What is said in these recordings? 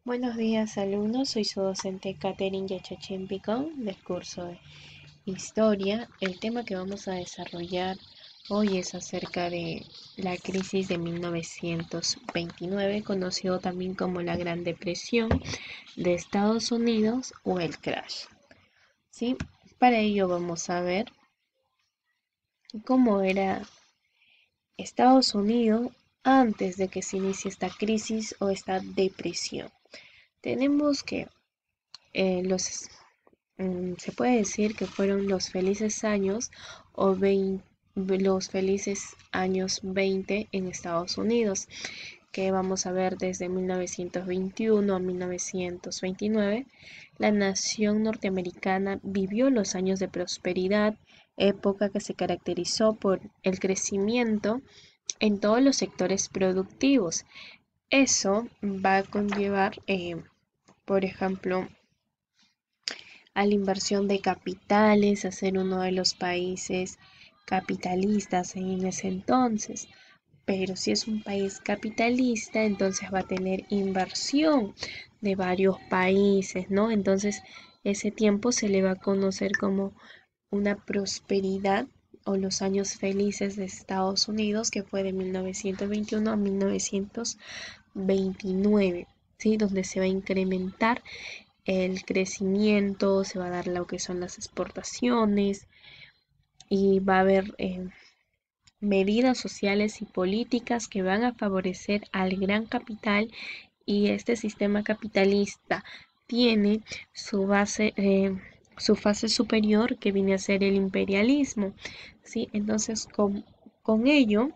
Buenos días, alumnos. Soy su docente Catherine Yachachín Picón del curso de Historia. El tema que vamos a desarrollar hoy es acerca de la crisis de 1929, conocido también como la Gran Depresión de Estados Unidos o el Crash. ¿Sí? Para ello vamos a ver cómo era Estados Unidos antes de que se inicie esta crisis o esta depresión. Tenemos que los se puede decir que fueron los felices años o los felices años 20 en Estados Unidos, que vamos a ver desde 1921 a 1929. La nación norteamericana vivió los años de prosperidad, época que se caracterizó por el crecimiento en todos los sectores productivos. Eso va a conllevar, por ejemplo, a la inversión de capitales, a ser uno de los países capitalistas en ese entonces. Pero si es un país capitalista, entonces va a tener inversión de varios países, ¿no? Entonces, ese tiempo se le va a conocer como una prosperidad o los años felices de Estados Unidos, que fue de 1921 a 1929, ¿sí? Donde se va a incrementar el crecimiento, se va a dar lo que son las exportaciones y va a haber medidas sociales y políticas que van a favorecer al gran capital, y este sistema capitalista tiene su base, su fase superior, que viene a ser el imperialismo, ¿sí? Entonces con ello,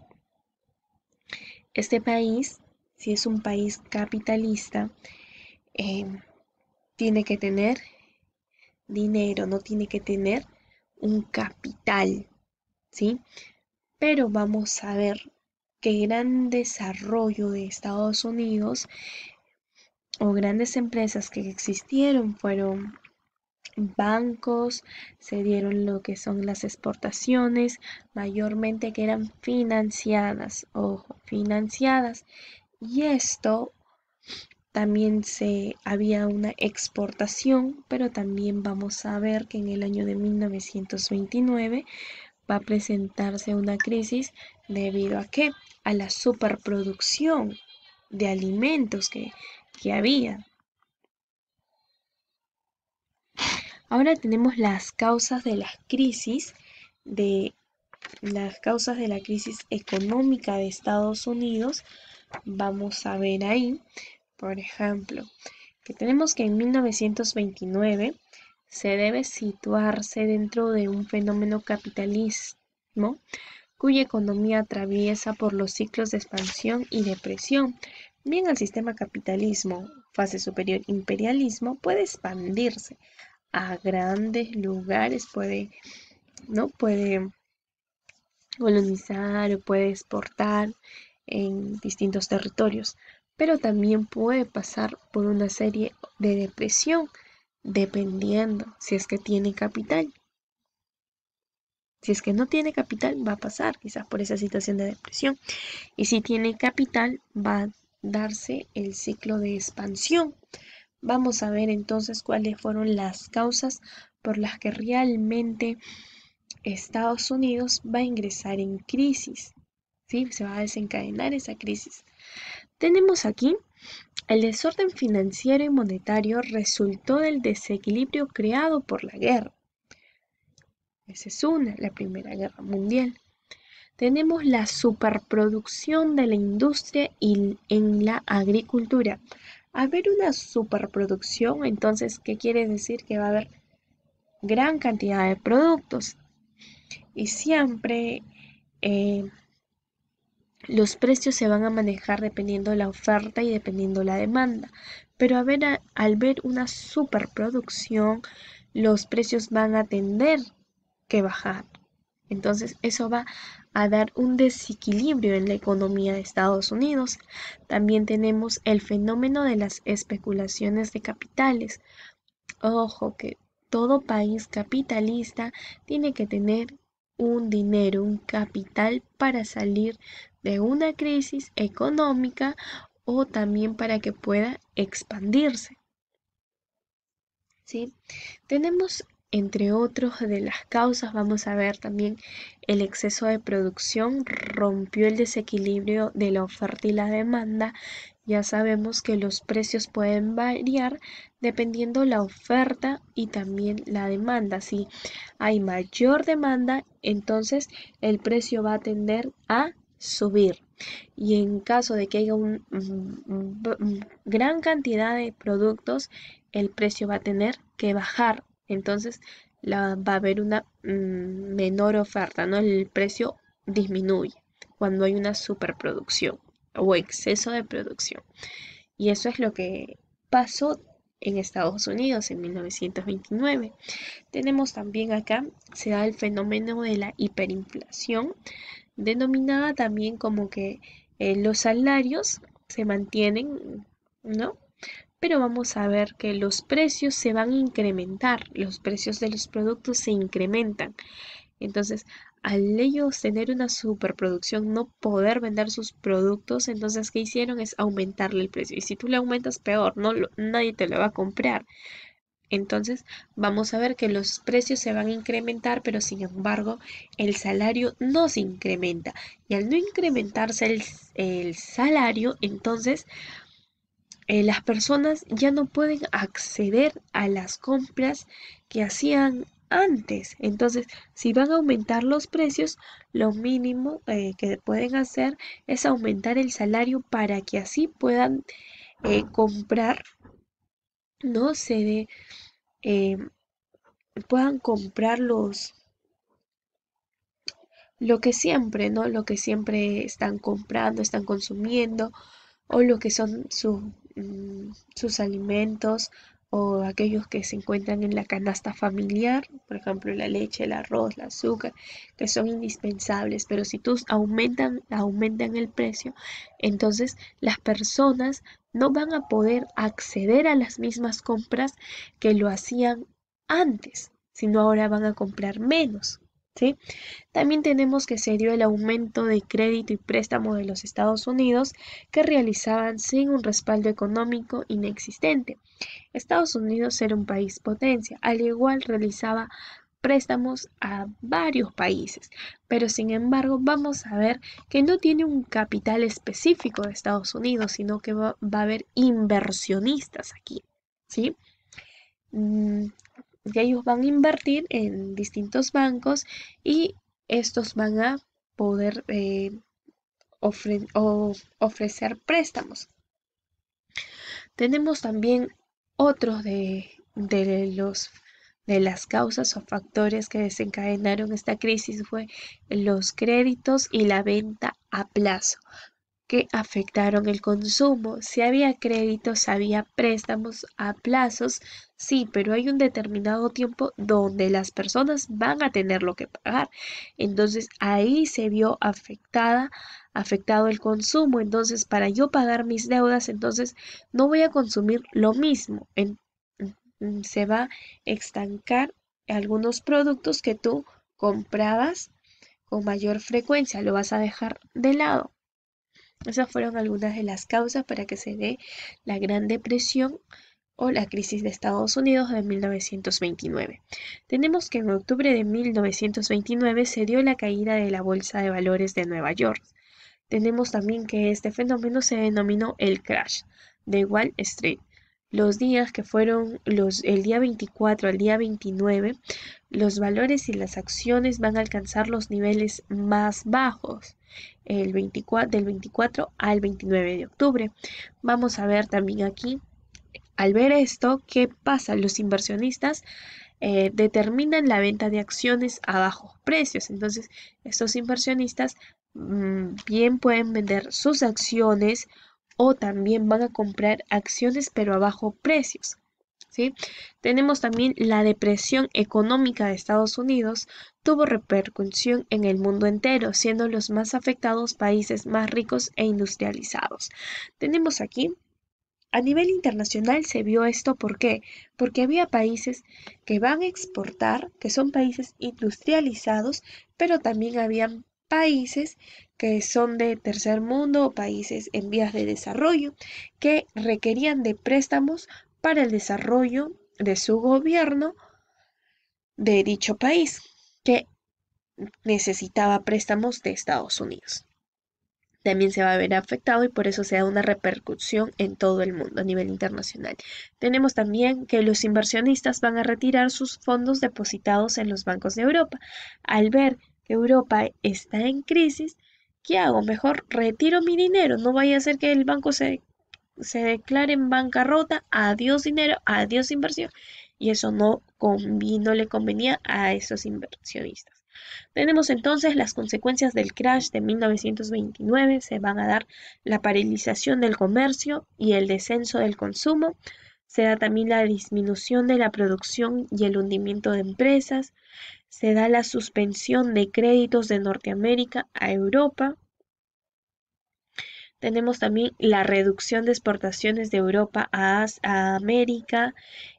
este país, si es un país capitalista, eh, tiene que tener dinero, no tiene que tener un capital, ¿sí? Pero vamos a ver qué gran desarrollo de Estados Unidos o grandes empresas que existieron fueron bancos, se dieron lo que son las exportaciones, mayormente que eran financiadas, ojo, financiadas, y esto también se había una exportación, pero también vamos a ver que en el año de 1929 va a presentarse una crisis debido a qué? A la superproducción de alimentos que había. Ahora tenemos de las causas de la crisis económica de Estados Unidos. Vamos a ver ahí, por ejemplo, que tenemos que en 1929 se debe situarse dentro de un fenómeno capitalismo cuya economía atraviesa por los ciclos de expansión y depresión. Bien, el sistema capitalismo, fase superior imperialismo, puede expandirse a grandes lugares, ¿no? Puede colonizar o puede exportar en distintos territorios, pero también puede pasar por una serie de depresión dependiendo si es que tiene capital. Si es que no tiene capital, va a pasar quizás por esa situación de depresión. Y si tiene capital, va a darse el ciclo de expansión. Vamos a ver entonces cuáles fueron las causas por las que realmente Estados Unidos va a ingresar en crisis. ¿Sí? Se va a desencadenar esa crisis. Tenemos aquí el desorden financiero y monetario resultó del desequilibrio creado por la guerra. Esa es la Primera Guerra Mundial. Tenemos la superproducción de la industria y en la agricultura. Haber una superproducción, entonces, ¿qué quiere decir? Que va a haber gran cantidad de productos y siempre eh, los precios se van a manejar dependiendo la oferta y dependiendo la demanda. Pero al ver una superproducción, los precios van a tender que bajar. Entonces eso va a dar un desequilibrio en la economía de Estados Unidos. También tenemos el fenómeno de las especulaciones de capitales. Ojo que todo país capitalista tiene que tener un dinero, un capital para salir de una crisis económica o también para que pueda expandirse, ¿sí? Tenemos, entre otros de las causas, vamos a ver también el exceso de producción rompió el desequilibrio de la oferta y la demanda. Ya sabemos que los precios pueden variar dependiendo la oferta y también la demanda. Si hay mayor demanda, entonces el precio va a tender a subir. Y en caso de que haya gran cantidad de productos, el precio va a tener que bajar. Entonces va a haber una menor oferta, ¿no? El precio disminuye cuando hay una superproducción o exceso de producción. Y eso es lo que pasó en Estados Unidos en 1929. Tenemos también acá, se da el fenómeno de la hiperinflación, denominada también como que los salarios se mantienen, ¿no? Pero vamos a ver que los precios se van a incrementar, los precios de los productos se incrementan. Entonces, al ellos tener una superproducción, no poder vender sus productos, entonces, ¿qué hicieron? Es aumentarle el precio. Y si tú le aumentas, peor, no, nadie te lo va a comprar. Entonces, vamos a ver que los precios se van a incrementar, pero sin embargo, el salario no se incrementa. Y al no incrementarse el salario, entonces las personas ya no pueden acceder a las compras que hacían antes. Entonces, si van a aumentar los precios, lo mínimo que pueden hacer es aumentar el salario para que así puedan comprar, ¿no? Eh, puedan comprar lo que siempre, ¿no? Lo que siempre están comprando, están consumiendo, o lo que son sus alimentos, o aquellos que se encuentran en la canasta familiar, por ejemplo, la leche, el arroz, el azúcar, que son indispensables. Pero si tú aumentan el precio, entonces las personas no van a poder acceder a las mismas compras que lo hacían antes, sino ahora van a comprar menos, ¿sí? También tenemos que se dio el aumento de crédito y préstamo de los Estados Unidos, que realizaban sin un respaldo económico inexistente. Estados Unidos era un país potencia, al igual realizaba préstamos a varios países, pero sin embargo vamos a ver que no tiene un capital específico de Estados Unidos, sino que va a haber inversionistas aquí, ¿sí? Mm, que ellos van a invertir en distintos bancos y estos van a poder ofrecer préstamos. Tenemos también otros de las causas o factores que desencadenaron esta crisis fue los créditos y la venta a plazo, que afectaron el consumo. Si había créditos, había préstamos a plazos, sí, pero hay un determinado tiempo donde las personas van a tener lo que pagar. Entonces ahí se vio afectado el consumo. Entonces, para yo pagar mis deudas, entonces no voy a consumir lo mismo. Se va a estancar algunos productos que tú comprabas con mayor frecuencia, lo vas a dejar de lado. Esas fueron algunas de las causas para que se dé la Gran Depresión o la crisis de Estados Unidos de 1929. Tenemos que en octubre de 1929 se dio la caída de la Bolsa de Valores de Nueva York. Tenemos también que este fenómeno se denominó el crash de Wall Street. Los días que fueron el día 24 al día 29, los valores y las acciones van a alcanzar los niveles más bajos del 24 al 29 de octubre. Vamos a ver también aquí, al ver esto, ¿qué pasa? Los inversionistas determinan la venta de acciones a bajos precios. Entonces, estos inversionistas bien pueden vender sus acciones o también van a comprar acciones pero a bajos precios, ¿sí? Tenemos también la depresión económica de Estados Unidos, tuvo repercusión en el mundo entero, siendo los más afectados países más ricos e industrializados. Tenemos aquí, a nivel internacional se vio esto, ¿por qué? Porque había países que van a exportar, que son países industrializados, pero también habían países que son de tercer mundo o países en vías de desarrollo que requerían de préstamos para el desarrollo de su gobierno de dicho país, que necesitaba préstamos de Estados Unidos. También se va a ver afectado y por eso se da una repercusión en todo el mundo a nivel internacional. Tenemos también que los inversionistas van a retirar sus fondos depositados en los bancos de Europa. Al ver que Europa está en crisis, ¿qué hago? Mejor retiro mi dinero. No vaya a ser que el banco se declare en bancarrota. Adiós dinero, adiós inversión. Y eso no le convenía a esos inversionistas. Tenemos entonces las consecuencias del crash de 1929, se van a dar la paralización del comercio y el descenso del consumo, se da también la disminución de la producción y el hundimiento de empresas, se da la suspensión de créditos de Norteamérica a Europa, tenemos también la reducción de exportaciones de Europa a América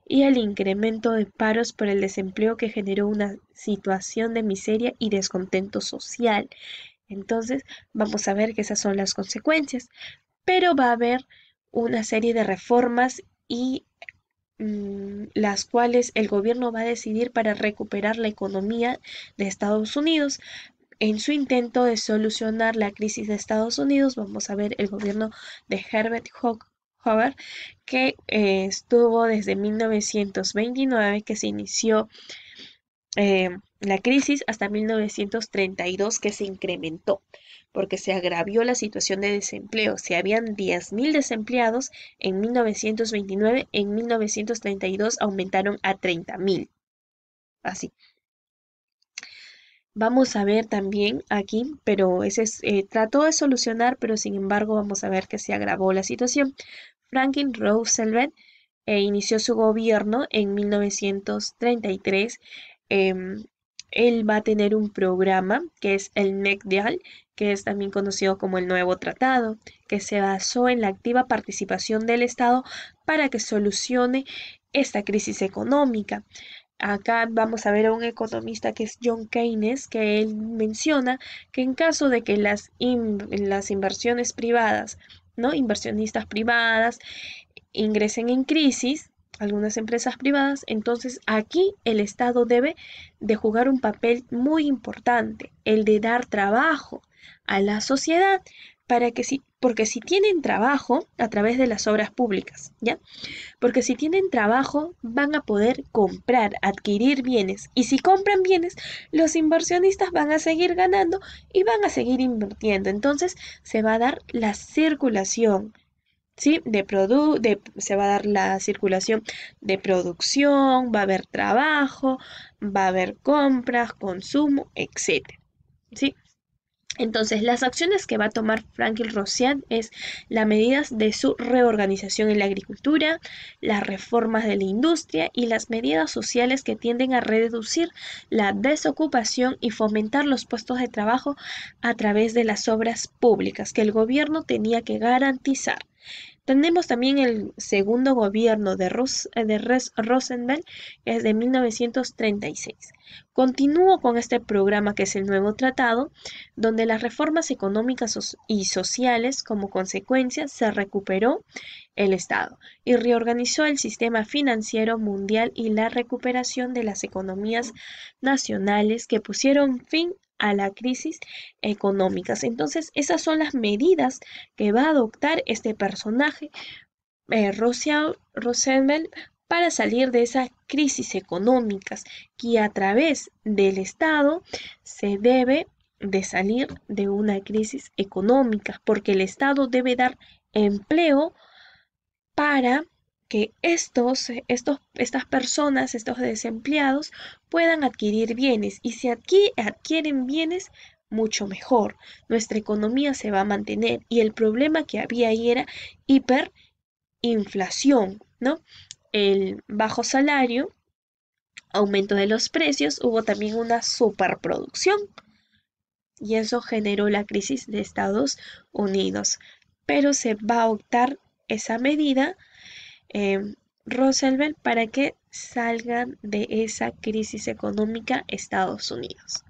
y el incremento de paros por el desempleo que generó una situación de miseria y descontento social. Entonces, vamos a ver que esas son las consecuencias, pero va a haber una serie de reformas y las cuales el gobierno va a decidir para recuperar la economía de Estados Unidos. En su intento de solucionar la crisis de Estados Unidos, vamos a ver el gobierno de Herbert Hoover, que estuvo desde 1929, que se inició la crisis, hasta 1932, que se incrementó, porque se agravió la situación de desempleo. Si habían 10.000 desempleados en 1929, en 1932 aumentaron a 30.000. Así. Vamos a ver también aquí, pero ese trató de solucionar, pero sin embargo vamos a ver que se agravó la situación. Franklin Roosevelt inició su gobierno en 1933. Él va a tener un programa que es el NEC-DEAL, que es también conocido como el Nuevo Tratado, que se basó en la activa participación del Estado para que solucione esta crisis económica. Acá vamos a ver a un economista que es John Keynes, que él menciona que en caso de que las inversiones privadas, ¿no? Inversionistas privadas ingresen en crisis, algunas empresas privadas, entonces aquí el Estado debe de jugar un papel muy importante, el de dar trabajo a la sociedad porque si tienen trabajo a través de las obras públicas, ¿ya? Porque si tienen trabajo van a poder comprar, adquirir bienes. Y si compran bienes, los inversionistas van a seguir ganando y van a seguir invirtiendo. Entonces se va a dar la circulación. ¿Sí? Se va a dar la circulación de producción, va a haber trabajo, va a haber compras, consumo, etcétera. ¿Sí? Entonces, las acciones que va a tomar Franklin Roosevelt es las medidas de su reorganización en la agricultura, las reformas de la industria y las medidas sociales que tienden a reducir la desocupación y fomentar los puestos de trabajo a través de las obras públicas que el gobierno tenía que garantizar. Tenemos también el segundo gobierno de Roosevelt, que es de 1936. Continúo con este programa que es el nuevo tratado, donde las reformas económicas y sociales como consecuencia se recuperó el Estado y reorganizó el sistema financiero mundial y la recuperación de las economías nacionales que pusieron fin a la crisis económicas. Entonces, esas son las medidas que va a adoptar este personaje, Roosevelt, para salir de esas crisis económicas que a través del Estado se debe de salir de una crisis económica, porque el Estado debe dar empleo para que estas personas, estos desempleados, puedan adquirir bienes. Y si aquí adquieren bienes, mucho mejor. Nuestra economía se va a mantener. Y el problema que había ahí era hiperinflación, ¿no? El bajo salario, aumento de los precios, hubo también una superproducción. Y eso generó la crisis de Estados Unidos. Pero se va a optar esa medida Roosevelt para que salgan de esa crisis económica Estados Unidos.